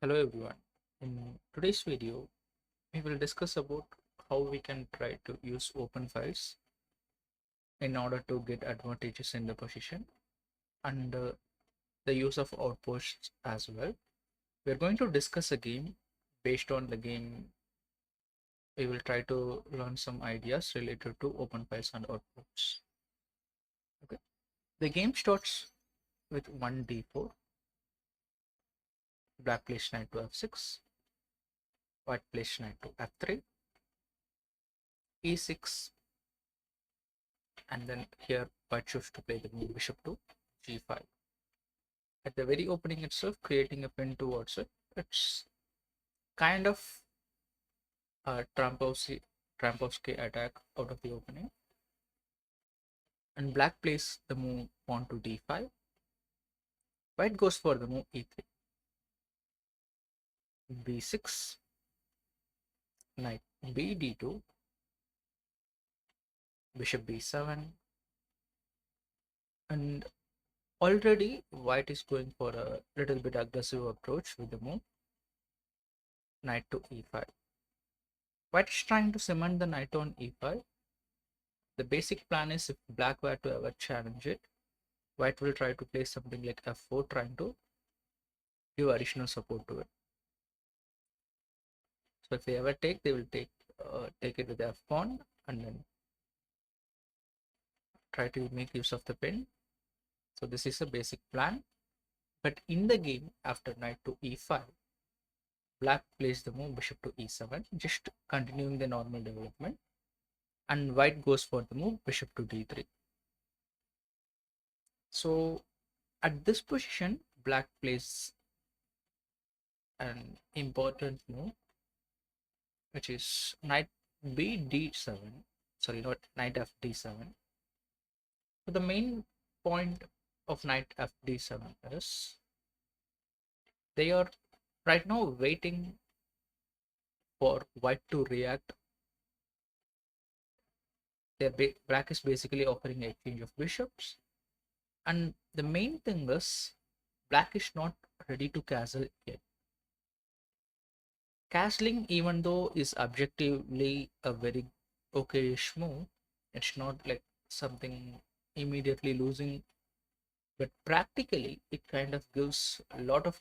Hello everyone. In today's video, we will discuss about how we can try to use open files in order to get advantages in the position and the use of outposts as well. We're going to discuss a game. Based on the game, we will try to learn some ideas related to open files and outposts. Okay. The game starts with 1d4. Black plays knight to f6. White plays knight to f3. e6, and then here white chooses to play the move bishop to g5. At the very opening itself, creating a pin towards it, it's kind of a Trampowski attack out of the opening. And black plays the move pawn to d5. White goes for the move e3. b6, knight b d2, bishop b7, and already white is going for a little bit aggressive approach with the move knight to e5. White is trying to cement the knight on e5. The basic plan is if black were to ever challenge it, white will try to play something like f4, trying to give additional support to it. So if they ever take, they will take it with f pawn and then try to make use of the pin. So this is a basic plan. But in the game, after knight to e5, black plays the move bishop to e7, just continuing the normal development, and white goes for the move bishop to d3. So at this position, black plays an important move, which is knight b d7, sorry, not knight f d7. So the main point of knight f d7 is they are right now waiting for white to react. Black is basically offering an exchange of bishops, and the main thing is black is not ready to castle yet. Castling, even though is objectively a very okay-ish move, it's not like something immediately losing, but practically it kind of gives a lot of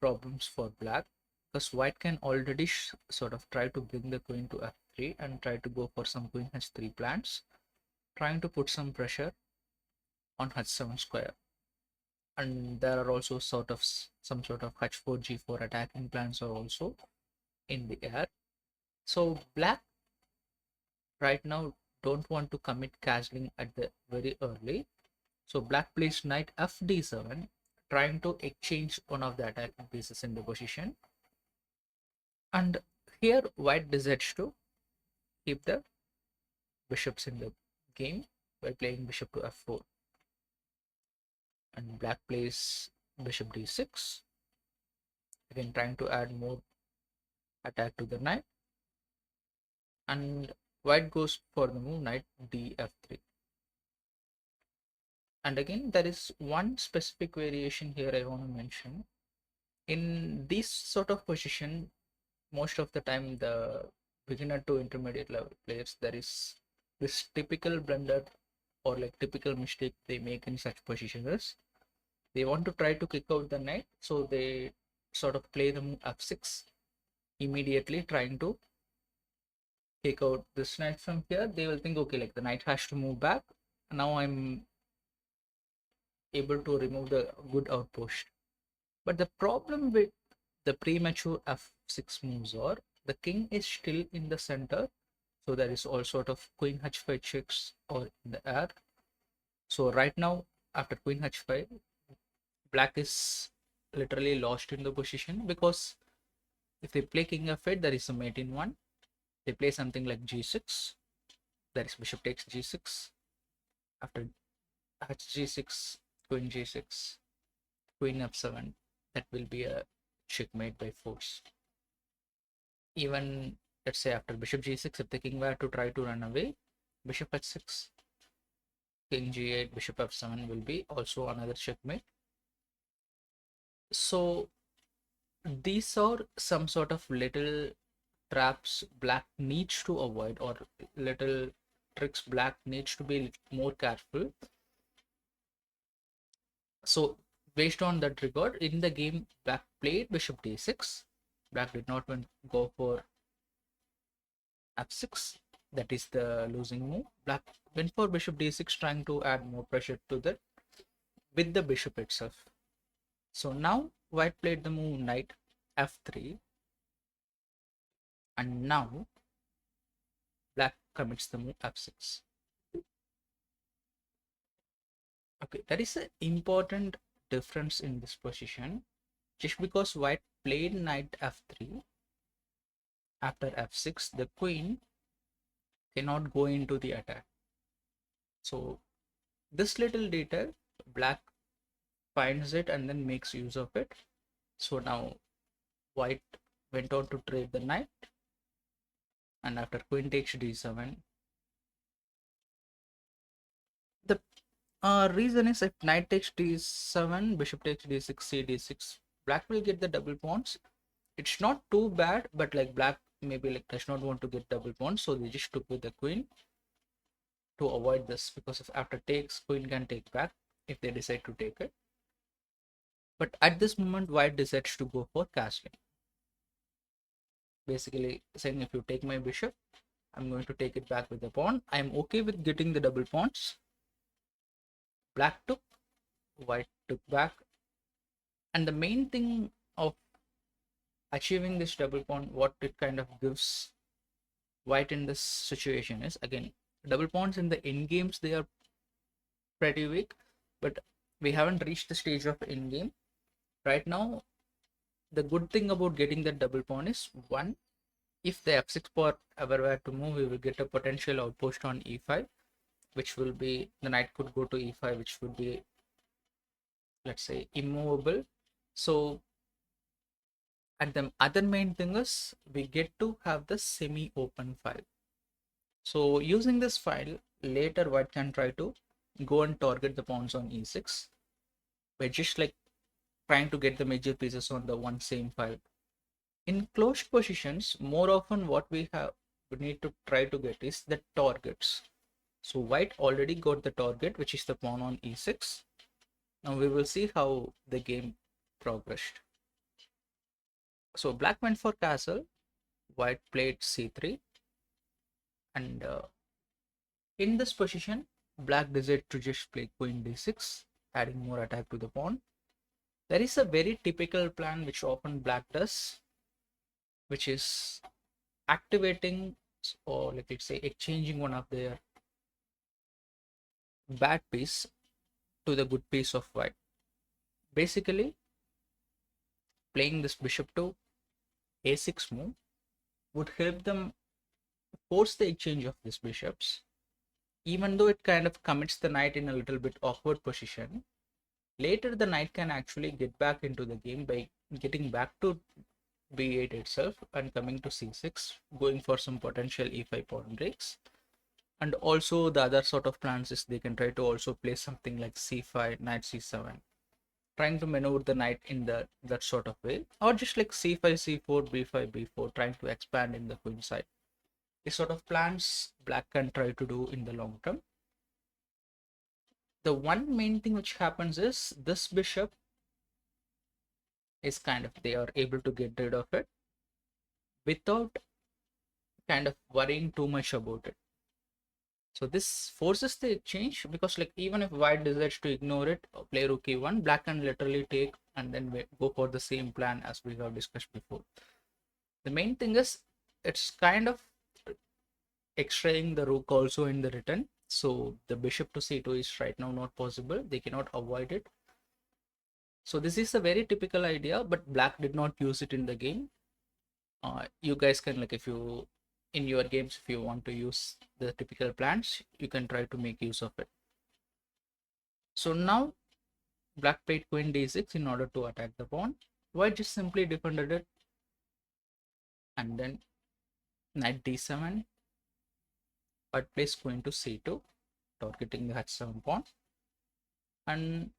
problems for black, because white can already sort of try to bring the queen to f3 and try to go for some queen h3 plans, trying to put some pressure on h7 square. And there are also some sort of h4 g4 attacking plans are also in the air. So black right now don't want to commit castling at the very early. So black plays knight f d7, trying to exchange one of the attacking pieces in the position. And here white decides to keep the bishops in the game by playing bishop to f4. And black plays bishop d6, again trying to add more attack to the knight. And white goes for the move knight df3. And again, there is one specific variation here I want to mention. In this sort of position, most of the time the beginner to intermediate level players, there is this typical blunder or like typical mistake they make in such positions. They want to try to kick out the knight, so they sort of play the move f6 immediately, trying to take out this knight from here. They will think, okay, like the knight has to move back. Now I'm able to remove the good outpost. But the problem with the premature f6 moves are the king is still in the center, so there is all sort of queen h5 checks or in the air. So right now, after queen h5, black is literally lost in the position, because if they play king f8, there is a mate in one. They play something like g6, there is bishop takes g6. After hg6, queen g6, queen f7, that will be a checkmate by force. Even let's say after bishop g6, if the king were to try to run away, bishop h6, king g8, bishop f7 will be also another checkmate. So these are some sort of little traps black needs to avoid, or little tricks black needs to be more careful. So based on that regard, in the game, black played bishop d6. Black did not go for f6. That is the losing move. Black went for bishop d6, trying to add more pressure to that with the bishop itself. So now white played the move knight f3, and now black commits the move f6. Okay, that is an important difference in this position. Just because white played knight f3, after f6, the queen cannot go into the attack. So this little detail, black finds it and then makes use of it. So now white went on to trade the knight, and after queen takes d7, the reason is if knight takes d7, bishop takes d6, c d6, black will get the double pawns. It's not too bad, but like black maybe like does not want to get double pawns, so they just took with the queen to avoid this, because if after takes, queen can take back if they decide to take it. But at this moment, white decides to go for castling, basically saying if you take my bishop, I'm going to take it back with the pawn. I'm okay with getting the double pawns. Black took, white took back, and the main thing of achieving this double pawn, what it kind of gives white in this situation is, again, double pawns in the end games, they are pretty weak, but we haven't reached the stage of end game right now. The good thing about getting that double pawn is, one, if the f6 pawn ever were to move, we will get a potential outpost on e5, which will be, the knight could go to e5, which would be, let's say, immovable. So and the other main thing is we get to have the semi-open file. So using this file, later white can try to go and target the pawns on e6 by just like trying to get the major pieces on the one same file. In closed positions, more often what we need to try to get is the targets. So white already got the target, which is the pawn on e6. Now we will see how the game progressed. So black went for castle, white played c3, and in this position, black decided to just play queen d6, adding more attack to the pawn. There is a very typical plan which often black does, which is activating, or let us say exchanging one of their bad piece to the good piece of white. Basically, playing this bishop to a6 move would help them force the exchange of these bishops, even though it kind of commits the knight in a little bit awkward position. Later, the knight can actually get back into the game by getting back to b8 itself and coming to c6, going for some potential e5 pawn breaks. And also the other sort of plans is they can try to also play something like c5, knight c7, trying to maneuver the knight in that sort of way, or just like c5, c4, b5, b4, trying to expand in the queen side. These sort of plans black can try to do in the long term. The one main thing which happens is this bishop is kind of, they are able to get rid of it without kind of worrying too much about it. So this forces the exchange, because like even if white decides to ignore it, play rook e1, black can literally take and then go for the same plan as we have discussed before. The main thing is it's kind of extraying the rook also in the return. So the bishop to c2 is right now not possible. They cannot avoid it. So this is a very typical idea, but black did not use it in the game. You guys can, like, if you in your games, if you want to use the typical plans, you can try to make use of it. So now black played queen d6 in order to attack the pawn. White just simply defended it, and then knight d7, white plays queen to c2, targeting the h7 pawn, and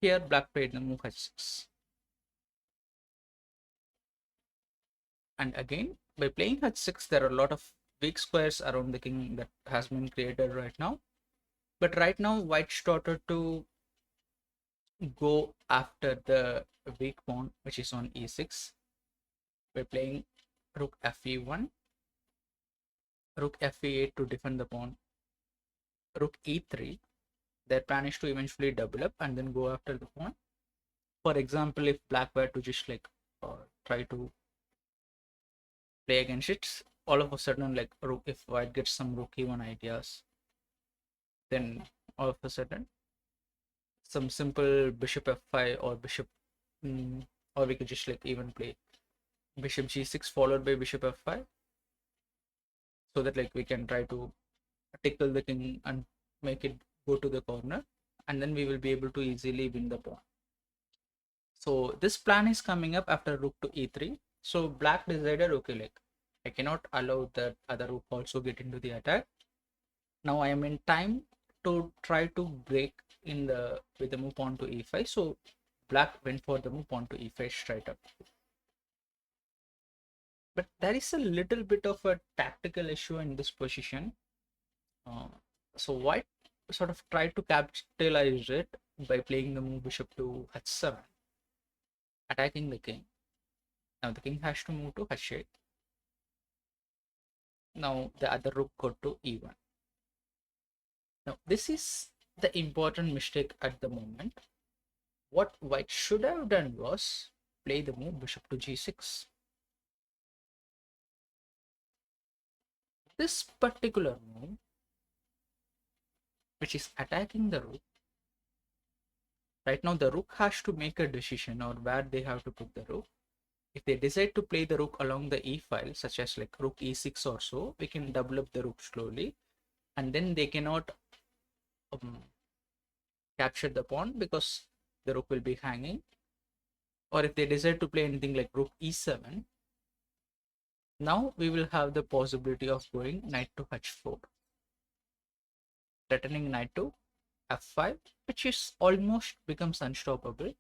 here black played the move h6. And again, by playing h6, there are a lot of weak squares around the king that has been created right now. But right now, white started to go after the weak pawn, which is on e6. By playing rook fe1, rook fe8 to defend the pawn, rook e3. Their plan is to eventually double up and then go after the pawn. For example, if black were to just like try to play against it, all of a sudden, like rook, if white gets some rook e1 ideas, then all of a sudden some simple bishop f5 or bishop, or we could just like even play bishop g6 followed by bishop f5, so that like we can try to tickle the king and make it go to the corner, and then we will be able to easily win the pawn. So this plan is coming up after rook to e3. So black decided, okay, like I cannot allow that other rook also get into the attack. Now I am in time to try to break in the with the move pawn to e5. So black went for the move pawn to e5 straight up. But there is a little bit of a tactical issue in this position. So white sort of tried to capitalize it by playing the move bishop to h7, attacking the king. Now the king has to move to h8. Now the other rook go to e1. Now this is the important mistake at the moment. What white should have done was play the move bishop to g6. This particular move, which is attacking the rook, right now the rook has to make a decision or where they have to put the rook. If they decide to play the rook along the e file, such as like rook e6 or so, we can double up the rook slowly, and then they cannot capture the pawn because the rook will be hanging. Or if they decide to play anything like rook e7, now we will have the possibility of going knight to h4, threatening knight to f5, which is almost becomes unstoppable,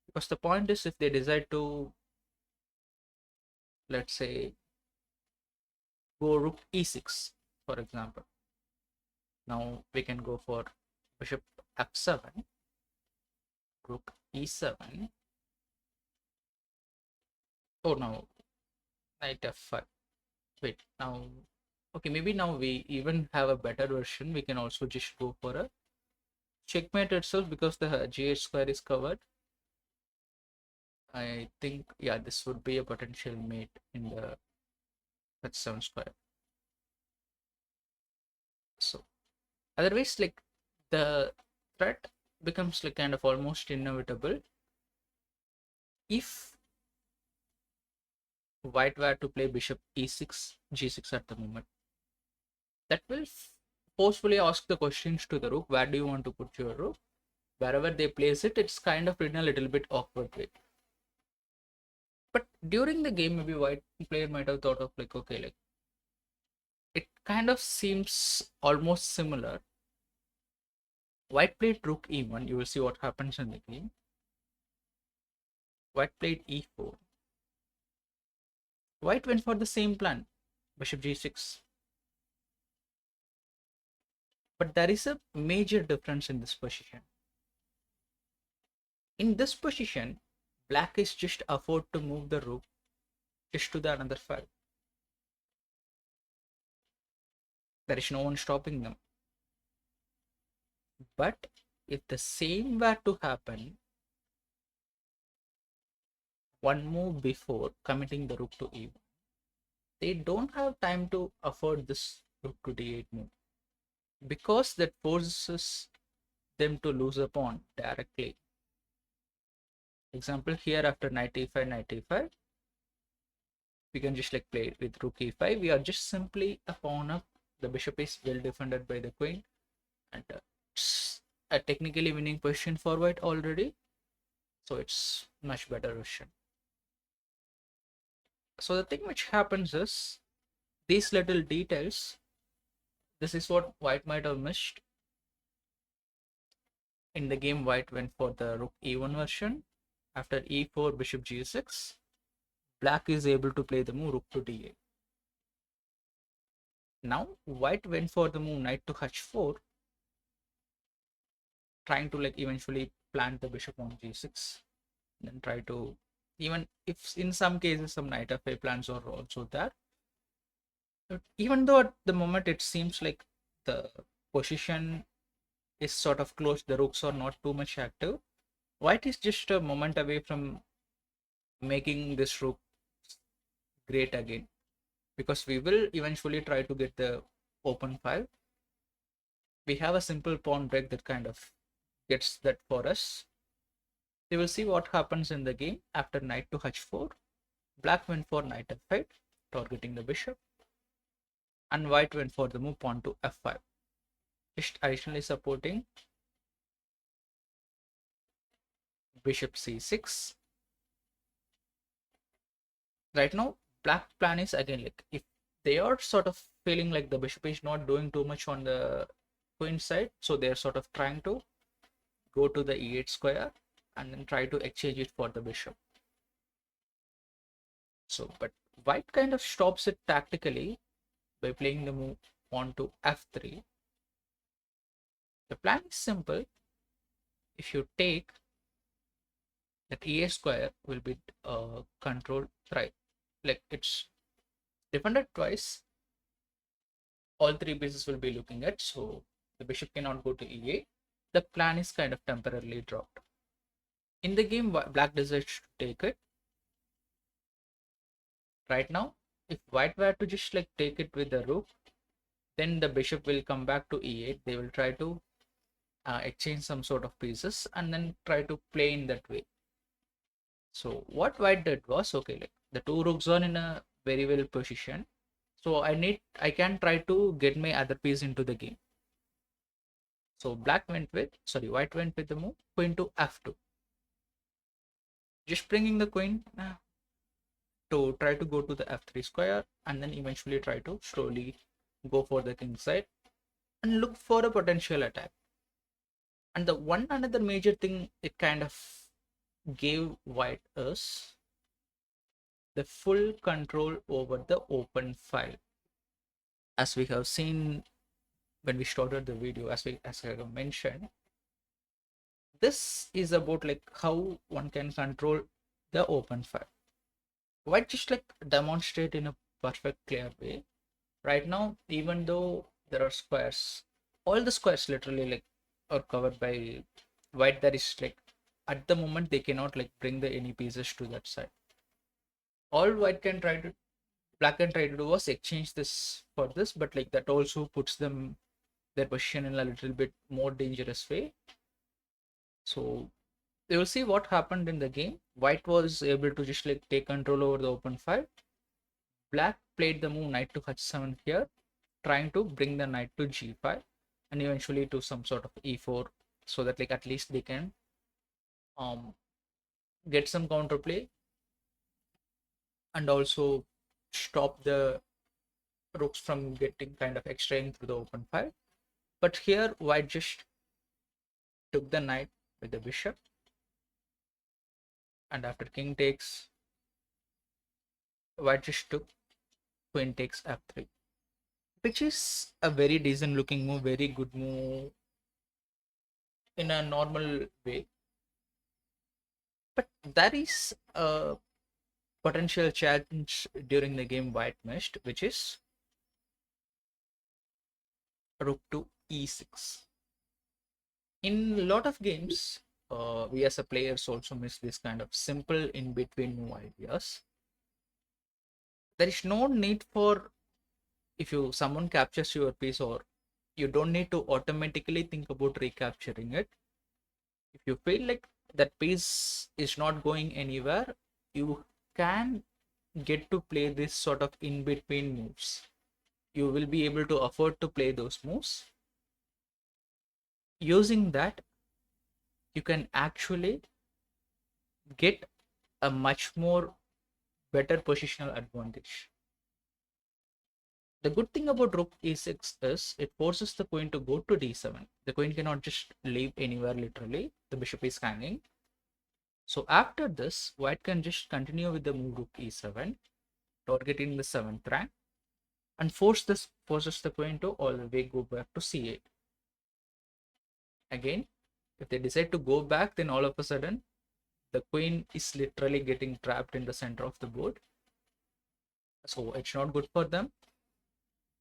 because the point is, if they decide to, let's say, go rook e6, for example, now we can go for bishop f7, rook e7. Oh no, knight f5. Wait, now, okay, maybe now we even have a better version. We can also just go for a checkmate itself because the gh square is covered. I think, yeah, this would be a potential mate in the h7 square. So otherwise, like, the threat becomes like kind of almost inevitable if white were to play bishop e6, g6 at the moment. That will forcefully ask the questions to the rook, where do you want to put your rook? Wherever they place it, it's kind of in a little bit awkward way. But during the game, maybe white player might have thought of like, okay, like it kind of seems almost similar. White played rook e1, you will see what happens in the game. White played e4. White went for the same plan, bishop g6. But there is a major difference in this position. In this position, black is just afford to move the rook just to the another file. There is no one stopping them. But if the same were to happen one move before committing the rook to e1, they don't have time to afford this rook to d8 move, because that forces them to lose a pawn directly. Example here, after knight e5, knight e5, we can just like play with rook e5. We are just simply a pawn up. The bishop is well defended by the queen, and it's a technically winning position for white already, so it's much better version. So the thing which happens is, these little details, this is what white might have missed. In the game, white went for the rook e1 version. After e4, bishop g6, black is able to play the move rook to d8. Now white went for the move knight to h4, trying to like eventually plant the bishop on g6, then try to, even if in some cases some knight f8 plans are also there, but even though at the moment it seems like the position is sort of close, the rooks are not too much active, white is just a moment away from making this rook great again, because we will eventually try to get the open file. We have a simple pawn break that kind of gets that for us. We will see what happens in the game after knight to h4. Black went for knight f8, targeting the bishop, and white went for the move pawn to f5, just additionally supporting bishop c6. Right now, black plan is again like, if they are sort of feeling like the bishop is not doing too much on the queen side, so they're sort of trying to go to the e8 square and then try to exchange it for the bishop. So, but white kind of stops it tactically by playing the move pawn to f3. The plan is simple. If you take that e8 square will be controlled, right? Like it's defended twice. All three pieces will be looking at, so the bishop cannot go to e8. The plan is kind of temporarily dropped. In the game, black decides to take it. Right now, if white were to just like take it with the rook, then the bishop will come back to e8. They will try to exchange some sort of pieces and then try to play in that way. So what white did was, okay, like the two rooks are in a very well position, so I can try to get my other piece into the game. So white went with the move queen to f2, just bringing the queen to try to go to the f3 square, and then eventually try to slowly go for the king side and look for a potential attack. And the one another major thing it kind of gave white is the full control over the open file. As we have seen when we started the video, as I have mentioned, this is about like how one can control the open file. White just like demonstrate in a perfect clear way. Right now, even though there are squares, all the squares literally like are covered by white, that is like at the moment they cannot like bring the any pieces to that side. All black can try to do was exchange this for this, but like that also puts them their position in a little bit more dangerous way. So you will see what happened in the game. White was able to just like take control over the open file. Black played the move knight to h7 here, trying to bring the knight to g5 and eventually to some sort of e4, so that like at least they can get some counterplay and also stop the rooks from getting kind of extraying through the open file. But here white just took the knight with the bishop, and after king takes, white just took queen takes f3, which is a very decent looking move, very good move in a normal way. But there is a potential challenge during the game white missed, which is rook to e6. In a lot of games, we as a players also miss this kind of simple in between move ideas. There is no need for, if someone captures your piece, or you don't need to automatically think about recapturing it. If you feel like that piece is not going anywhere, you can get to play this sort of in between moves. You will be able to afford to play those moves. Using that, you can actually get a much more better positional advantage. The good thing about rook e6 is it forces the queen to go to d7. The queen cannot just leave anywhere literally. The bishop is hanging. So after this, white can just continue with the move rook e7, targeting the 7th rank, and forces the queen to all the way go back to c8. Again, if they decide to go back, then all of a sudden the queen is literally getting trapped in the center of the board. So it's not good for them.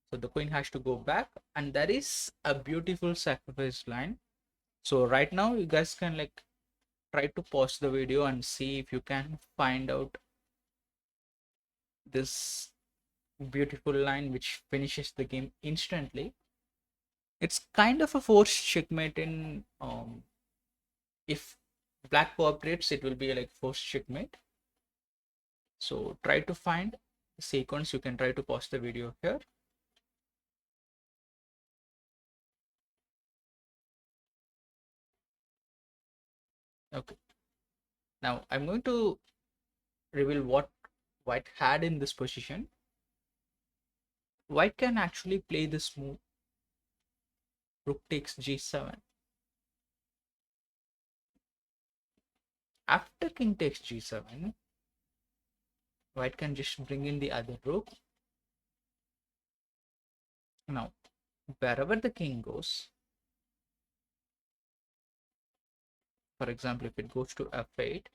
So the queen has to go back, and that is a beautiful sacrifice line. So right now you guys can like try to pause the video and see if you can find out this beautiful line which finishes the game instantly. It's kind of a forced checkmate in if black cooperates, it will be like forced checkmate. So try to find the sequence. You can try to pause the video here. Okay, now I'm going to reveal what white had in this position. White can actually play this move, rook takes g7. After king takes g7, white can just bring in the other rook. Now, wherever the king goes, for example, if it goes to f8,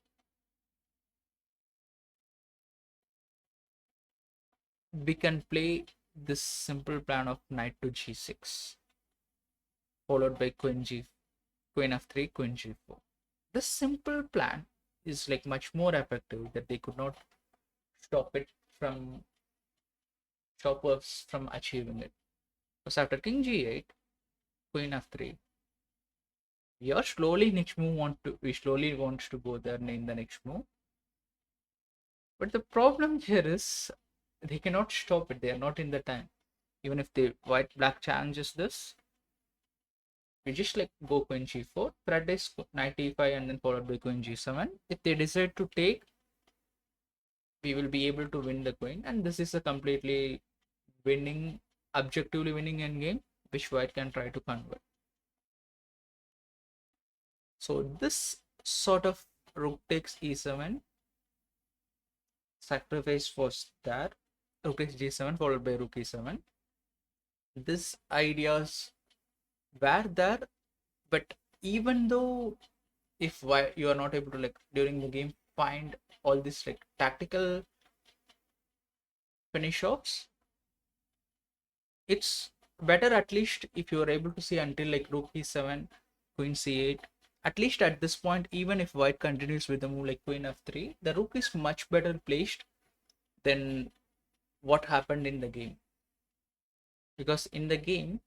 we can play this simple plan of knight to g6, followed by queen f3, queen g4. This simple plan is like much more effective, that they could not stop us from achieving it. Because after king g8, queen f3, we slowly want to go there in the next move. But the problem here is they cannot stop it. They are not in the time. Even if the black challenges this, we just like go queen g4, threat is knight e5, and then followed by queen g7. If they decide to take, we will be able to win the queen, and this is a completely objectively winning endgame, which white can try to convert. So this sort of rook takes e7 sacrifice was there, rook takes g7 followed by rook e7. These ideas were there, but even though if you are not able to like during the game find all these like tactical finish offs, it's better at least if you are able to see until like rook e7, queen c8. At least at this point, even if white continues with the move like queen f3, the rook is much better placed than what happened in the game. Because in the game,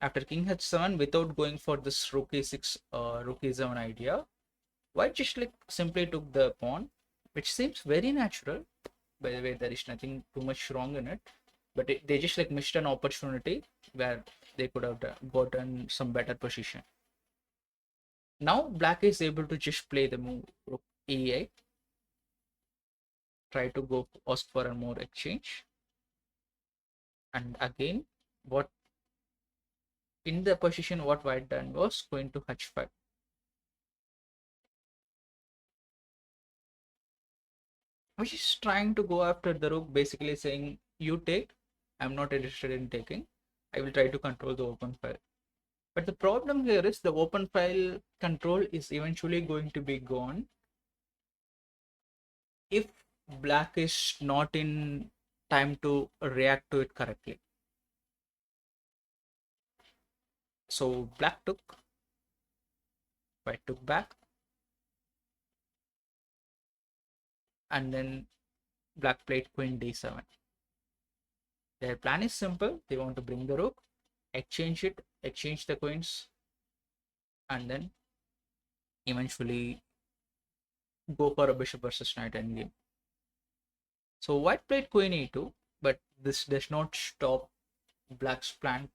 after king h7, without going for this rook e6 rook e7 idea, white just like simply took the pawn, which seems very natural. By the way, there is nothing too much wrong in it, but they just like missed an opportunity where they could have gotten some better position. Now black is able to just play the move rook e8, try to go ask for a more exchange, and again what in the position what white done was going to h5. Which is trying to go after the rook, basically saying you take, I'm not interested in taking, I will try to control the open file. But the problem here is the open file control is eventually going to be gone if black is not in time to react to it correctly. So black took, white took back, and then black played queen d7. Their plan is simple. They want to bring the rook, exchange it, exchange the queens, and then eventually go for a bishop versus knight endgame. So white played queen e2, but this does not stop black's plan.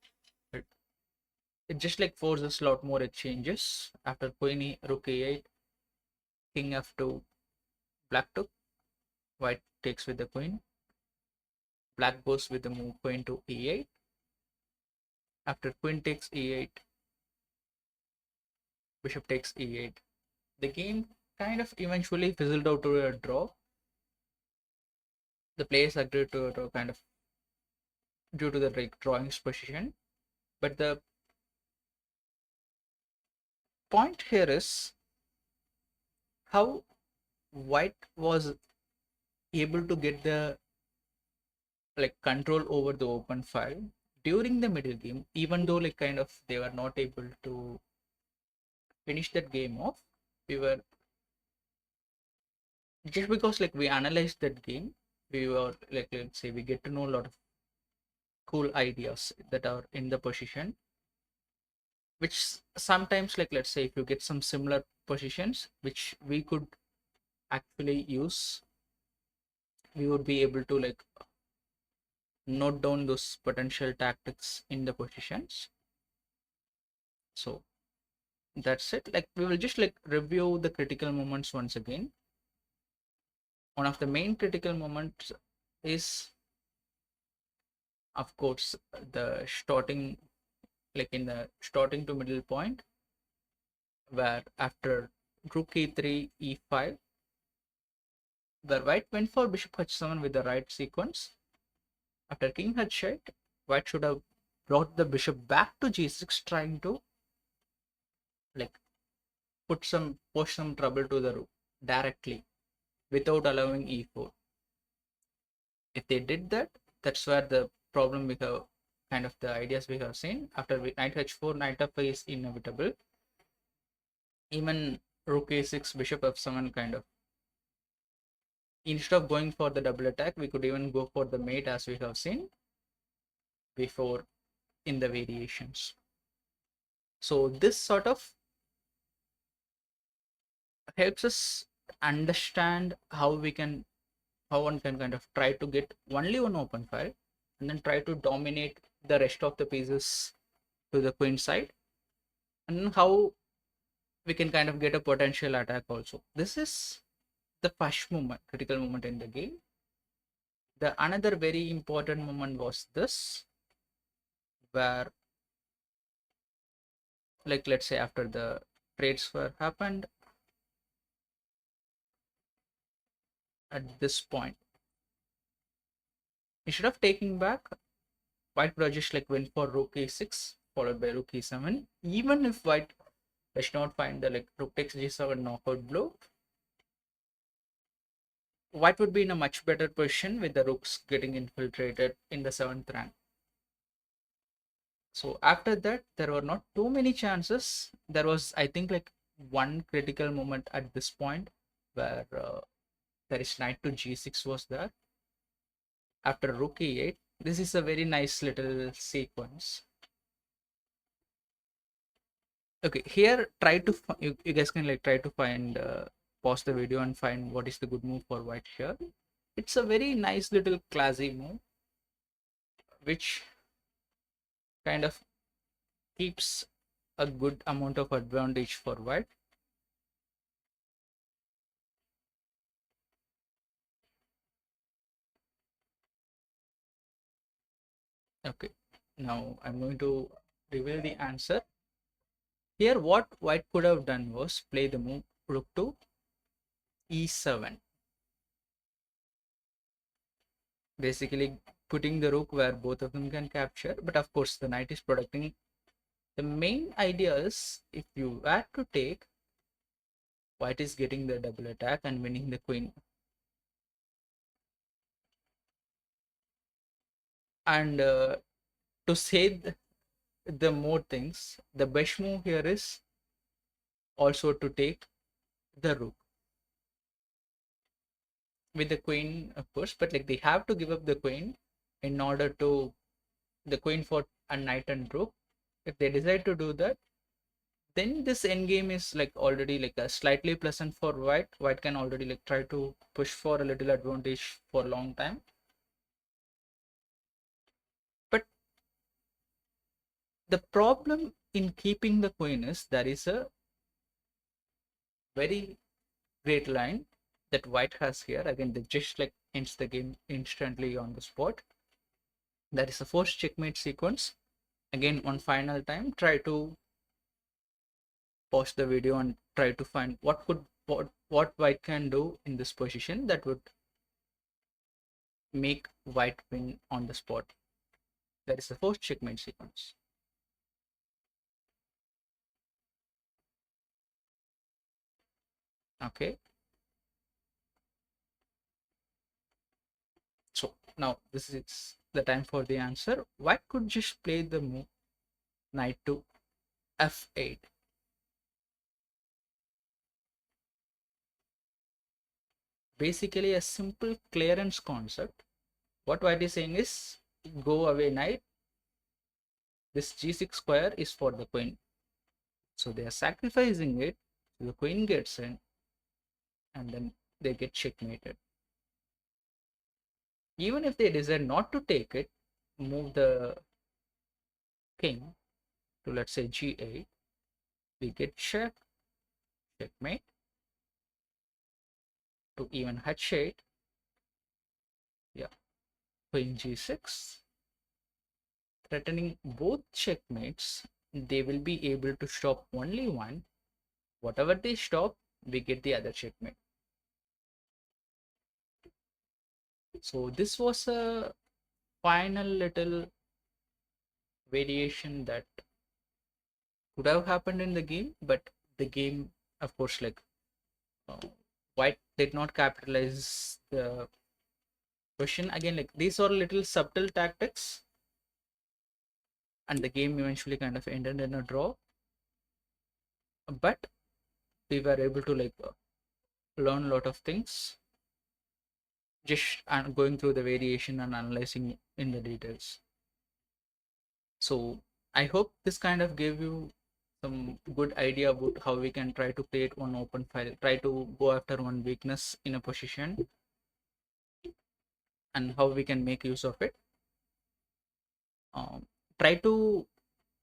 It just like forces a lot more exchanges. After queen rook a8, king f2, black took, white takes with the queen, black goes with the move queen to e8. After queen takes e8, bishop takes e8. The game kind of eventually fizzled out to a draw. The players agreed to a draw kind of due to the like drawing's position. But the point here is how white was able to get the like control over the open file during the middle game, even though like kind of they were not able to finish that game off. We were just because like we analyzed that game, we were like, let's say we get to know a lot of cool ideas that are in the position, which sometimes like let's say if you get some similar positions which we could actually use, we would be able to like note down those potential tactics in the positions. So that's it. Like we will just like review the critical moments once again. One of the main critical moments is of course the starting, like in the starting to middle point, where after rook e3 e5, where white went for bishop h7 with the right sequence. After king h8, white should have brought the bishop back to g6, trying to like push some trouble to the rook directly without allowing e4. If they did that, that's where the problem we have, kind of the ideas we have seen. After knight h4, knight f5 is inevitable. Even rook a6, bishop f7 kind of. Instead of going for the double attack, we could even go for the mate as we have seen before in the variations. So this sort of helps us understand how one can kind of try to get only one open file and then try to dominate the rest of the pieces to the queen side, and how we can kind of get a potential attack also. This is the first moment, critical moment in the game. The another very important moment was this, where like let's say after the trades were happened, at this point, instead of taking back, white would just like went for rook a6 followed by rook e7. Even if white does not find the like rook takes g7 knockout blow, white would be in a much better position with the rooks getting infiltrated in the 7th rank. So after that, there were not too many chances. There was, I think, like one critical moment at this point where there is knight to g6 was there. After rook e8, this is a very nice little sequence. Okay, here try to you guys can like try to find pause the video and find what is the good move for white here. It's a very nice little classy move which kind of keeps a good amount of advantage for white. Okay, now I'm going to reveal the answer. Here what white could have done was play the move rook to e7, basically putting the rook where both of them can capture, but of course the knight is protecting. The main idea is if you were to take, white is getting the double attack and winning the queen. And to say the more things, the best move here is also to take the rook with the queen, of course, but like they have to give up the queen in order to the queen for a knight and rook. If they decide to do that, then this endgame is like already like a slightly pleasant for white. White can already like try to push for a little advantage for a long time. But the problem in keeping the queen is there is a very great line that white has here. Again, they just like ends the game instantly on the spot. That is a forced checkmate sequence. Again, one final time, try to pause the video and try to find what what white can do in this position that would make white win on the spot. That is the first checkmate sequence. Okay. So now this is the time for the answer. White could just play the move knight to f8. Basically a simple clearance concept. What white is saying is go away knight. This g6 square is for the queen. So they are sacrificing it. So the queen gets in and then they get checkmated. Even if they decide not to take it, move the king to, let's say, g8, we get checkmate to even h8. Yeah, queen g6, threatening both checkmates. They will be able to stop only one. Whatever they stop, we get the other checkmate. So this was a final little variation that could have happened in the game, but the game, of course, like white did not capitalize the question. Again, like these are little subtle tactics, and the game eventually kind of ended in a draw. But we were able to like learn a lot of things just going through the variation and analyzing in the details. So I hope this kind of gave you some good idea about how we can try to create one open file, try to go after one weakness in a position, and how we can make use of it. Try to,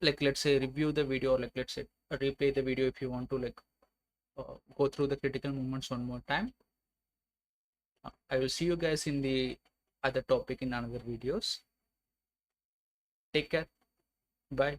like, let's say, review the video, or like, let's say, replay the video if you want to like go through the critical moments one more time. I will see you guys in the other topic in another videos. Take care. Bye.